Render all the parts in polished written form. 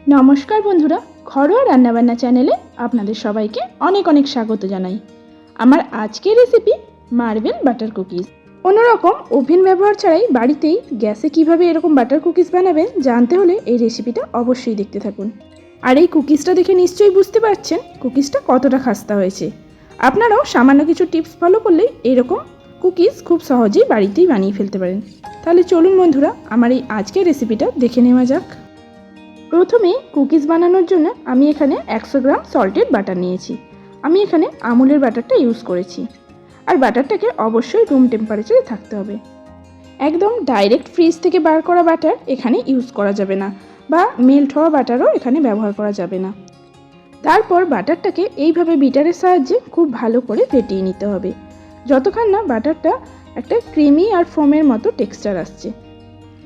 নমস্কার বন্ধুরা, ঘরোয়া রান্নাবান্না চ্যানেলে আপনাদের সবাইকে অনেক অনেক স্বাগত জানাই। আমার আজকের রেসিপি মার্বেল বাটার কুকিজ। কোনোরকম ওভেন ব্যবহার ছাড়াই বাড়িতেই গ্যাসে কিভাবে এরকম বাটার কুকিজ বানাবেন জানতে হলে এই রেসিপিটা অবশ্যই দেখতে থাকুন। আর এই কুকিজটা দেখে নিশ্চয়ই বুঝতে পারছেন কুকিজটা কতটা খাস্তা হয়েছে। আপনারাও সামান্য কিছু টিপস ফলো করলেই এরকম কুকিজ খুব সহজেই বাড়িতেই বানিয়ে ফেলতে পারেন। তাহলে চলুন বন্ধুরা, আমার এই আজকের রেসিপিটা দেখে নেওয়া যাক। প্রথমে কুকিজ বানানোর জন্য আমি এখানে 100 গ্রাম সল্টেড বাটার নিয়েছি। আমি এখানে আমুলের বাটারটা ইউজ করেছি। আর বাটারটাকে অবশ্যই রুম টেম্পারেচারে থাকতে হবে। একদম ডাইরেক্ট ফ্রিজ থেকে বার করা বাটার এখানে ইউজ করা যাবে না, বা মেল্ট হওয়া বাটারও এখানে ব্যবহার করা যাবে না। তারপর বাটারটাকে এইভাবে বিটারের সাহায্যে খুব ভালো করে ফেটিয়ে নিতে হবে, যতক্ষণ না বাটারটা একটা ক্রিমি আর ফোমের মতো টেক্সচার আসছে।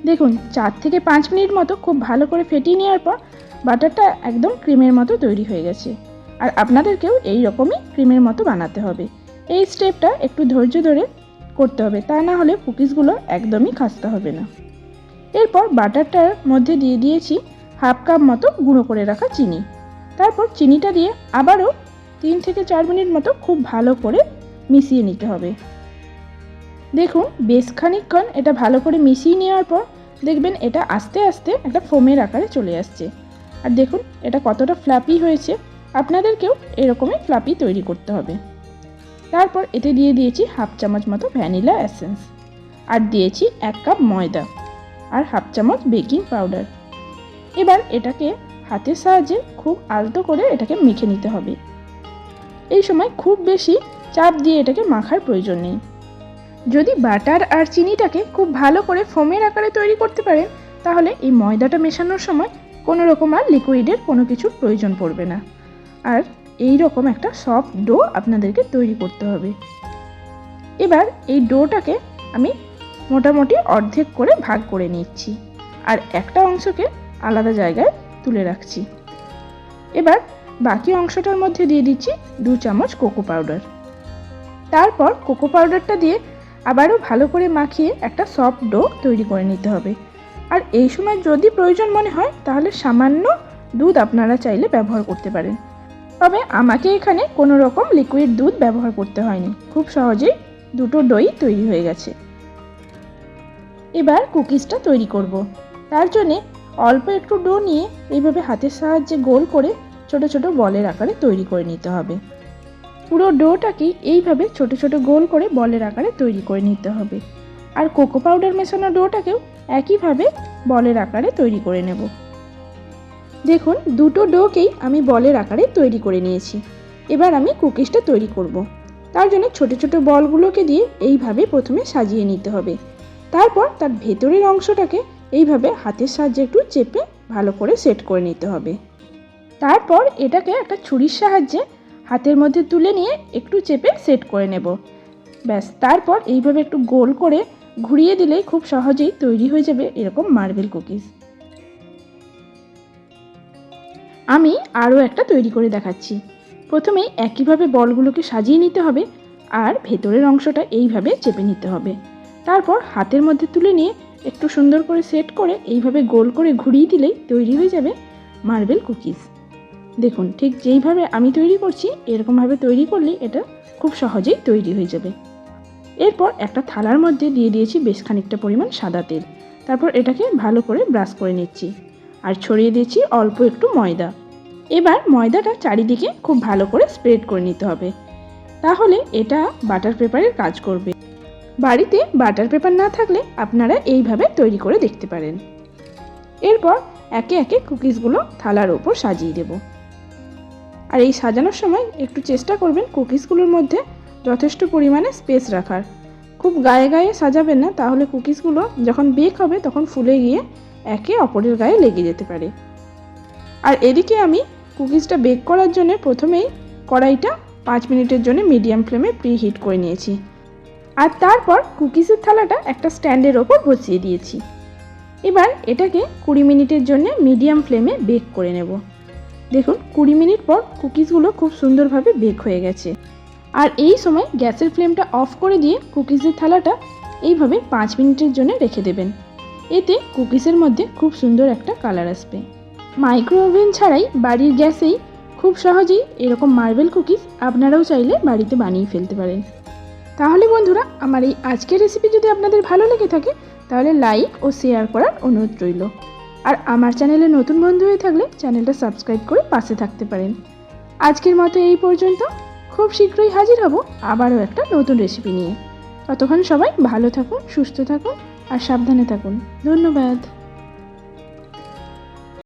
দেখুন 4 থেকে 5 মিনিট মতো খুব ভালো করে ফেটিয়ে নেওয়ার পর বাটারটা একদম ক্রিমের মতো তৈরি হয়ে গেছে। আর আপনাদেরকেও এই রকমই ক্রিমের মতো বানাতে হবে। এই স্টেপটা একটু ধৈর্য ধরে করতে হবে, তা না হলে কুকিজগুলো একদমই খাস্তা হবে না। এরপর বাটারটার মধ্যে দিয়ে দিয়েছি হাফ কাপ মতো গুঁড়ো করে রাখা চিনি। তারপর চিনিটা দিয়ে আবারও 3 থেকে 4 মিনিট মতো খুব ভালো করে মিশিয়ে নিতে হবে। দেখুন বেশ খানিকক্ষণ এটা ভালো করে মিশিয়ে নেওয়ার পর দেখবেন এটা আস্তে আস্তে একটা ফোমের আকারে চলে আসছে। আর দেখুন এটা কতটা ফ্লাপি হয়েছে। আপনাদেরকেও এরকমই ফ্লাপি তৈরি করতে হবে। তারপর এতে দিয়ে দিয়েছি হাফ চামচ মতো ভ্যানিলা এসেন্স, আর দিয়েছি 1 কাপ ময়দা, আর হাফ চামচ বেকিং পাউডার। এবার এটাকে হাতের সাহায্যে খুব আলতো করে এটাকে মেখে নিতে হবে। এই সময় খুব বেশি চাপ দিয়ে এটাকে মাখার প্রয়োজন নেই। যদি বাটার আর চিনিটাকে খুব ভালো করে ফোমের আকারে তৈরি করতে পারেন, তাহলে এই ময়দাটা মেশানোর সময় কোনো রকম আর লিকুইডের কোনো কিছুর প্রয়োজন পড়বে না। আর এই রকম একটা সফট ডো আপনাদেরকে তৈরি করতে হবে। এবার এই ডোটাকে আমি মোটামুটি অর্ধেক করে ভাগ করে নিচ্ছি, আর একটা অংশকে আলাদা জায়গায় তুলে রাখছি। এবার বাকি অংশটার মধ্যে দিয়ে দিচ্ছি 2 চামচ কোকো পাউডার। তারপর কোকো পাউডারটা দিয়ে আবারও ভালো করে মাখিয়ে একটা সফট ডো তৈরি করে নিতে হবে। আর এই সময় যদি প্রয়োজন মনে হয় তাহলে সামান্য দুধ আপনারা চাইলে ব্যবহার করতে পারেন। তবে আমাকে এখানে কোনো রকম লিকুইড দুধ ব্যবহার করতে হয়নি, খুব সহজেই দুটো ডোই তৈরি হয়ে গেছে। এবার কুকিজটা তৈরি করব। তার জন্যে অল্প একটু ডো নিয়ে এইভাবে হাতের সাহায্যে গোল করে ছোট ছোট বলের আকারে তৈরি করে নিতে হবে। পুরো ডোটাকে এইভাবে ছোট ছোট গোল করে বলের আকারে তৈরি করে নিতে হবে। আর কোকো পাউডার মেশানো ডোটাকেও একইভাবে বলের আকারে তৈরি করে নেব। দেখুন দুটো ডোকেই আমি বলের আকারে তৈরি করে নিয়েছি। এবার আমি কুকিজটা তৈরি করব। তার জন্য ছোট ছোট বলগুলোকে দিয়ে এইভাবে প্রথমে সাজিয়ে নিতে হবে। তারপর তার ভেতরের অংশটাকে এইভাবে হাতের সাহায্যে একটু চেপে ভালো করে সেট করে নিতে হবে। তারপর এটাকে একটা ছুরির সাহায্যে হাতের মধ্যে তুলে নিয়ে একটু চেপে সেট করে নেব। ব্যাস, তারপর এইভাবে একটু গোল করে ঘুরিয়ে দিলেই খুব সহজেই তৈরি হয়ে যাবে এরকম মার্বেল কুকিজ। আমি আরও একটা তৈরি করে দেখাচ্ছি। প্রথমেই একইভাবে বলগুলোকে সাজিয়ে নিতে হবে, আর ভেতরের অংশটা এইভাবে চেপে নিতে হবে। তারপর হাতের মধ্যে তুলে নিয়ে একটু সুন্দর করে সেট করে এইভাবে গোল করে ঘুরিয়ে দিলেই তৈরি হয়ে যাবে মার্বেল কুকিজ। দেখুন ঠিক যেইভাবে আমি তৈরি করছি এরকমভাবে তৈরি করলে এটা খুব সহজেই তৈরি হয়ে যাবে। এরপর একটা থালার মধ্যে দিয়ে দিয়েছি বেশ খানিকটা পরিমাণ সাদা তেল। তারপর এটাকে ভালো করে ব্রাশ করে নিচ্ছি, আর ছড়িয়ে দিয়েছি অল্প একটু ময়দা। এবার ময়দাটা চারিদিকে খুব ভালো করে স্প্রেড করে নিতে হবে, তাহলে এটা বাটার পেপারের কাজ করবে। বাড়িতে বাটার পেপার না থাকলে আপনারা এইভাবে তৈরি করে দেখতে পারেন। এরপর একে একে কুকিজগুলো থালার ওপর সাজিয়ে দেব। আর এই সাজানোর সময় একটু চেষ্টা করবেন কুকিজগুলোর মধ্যে যথেষ্ট পরিমাণে স্পেস রাখার। খুব গায়ে গায়ে সাজাবেন না, তাহলে কুকিজগুলো যখন বেক হবে তখন ফুলে গিয়ে একে অপরের গায়ে লেগে যেতে পারে। আর এদিকে আমি কুকিজটা বেক করার জন্য প্রথমেই কড়াইটা 5 মিনিটের জন্য মিডিয়াম ফ্লেমে প্রিহিট করে নিয়েছি। আর তারপর কুকিজের থালাটা একটা স্ট্যান্ডের ওপর বসিয়ে দিয়েছি। এবার এটাকে 20 মিনিটের জন্য মিডিয়াম ফ্লেমে বেক করে নেব। দেখুন 20 মিনিট পর কুকিজগুলো খুব সুন্দরভাবে বেক হয়ে গেছে। আর এই সময় গ্যাসের ফ্লেমটা অফ করে দিয়ে কুকিজের থালাটা এইভাবে 5 মিনিটের জন্য রেখে দেবেন। এতে কুকিজের মধ্যে খুব সুন্দর একটা কালার আসবে। মাইক্রো ওভেন ছাড়াই বাড়ির গ্যাসেই খুব সহজেই এরকম মার্বেল কুকিজ আপনারাও চাইলে বাড়িতে বানিয়ে ফেলতে পারেন। তাহলে বন্ধুরা, আমার এই আজকের রেসিপি যদি আপনাদের ভালো লেগে থাকে তাহলে লাইক ও শেয়ার করার অনুরোধ রইল। আর আমার চ্যানেলে নতুন বন্ধু হয়ে থাকলে চ্যানেলটা সাবস্ক্রাইব করে পাশে থাকতে পারেন। আজকের মতো এই পর্যন্ত। খুব শীঘ্রই হাজির হব আবারও একটা নতুন রেসিপি নিয়ে। ততক্ষণ সবাই ভালো থাকুন, সুস্থ থাকুন আর সাবধানে থাকুন। ধন্যবাদ।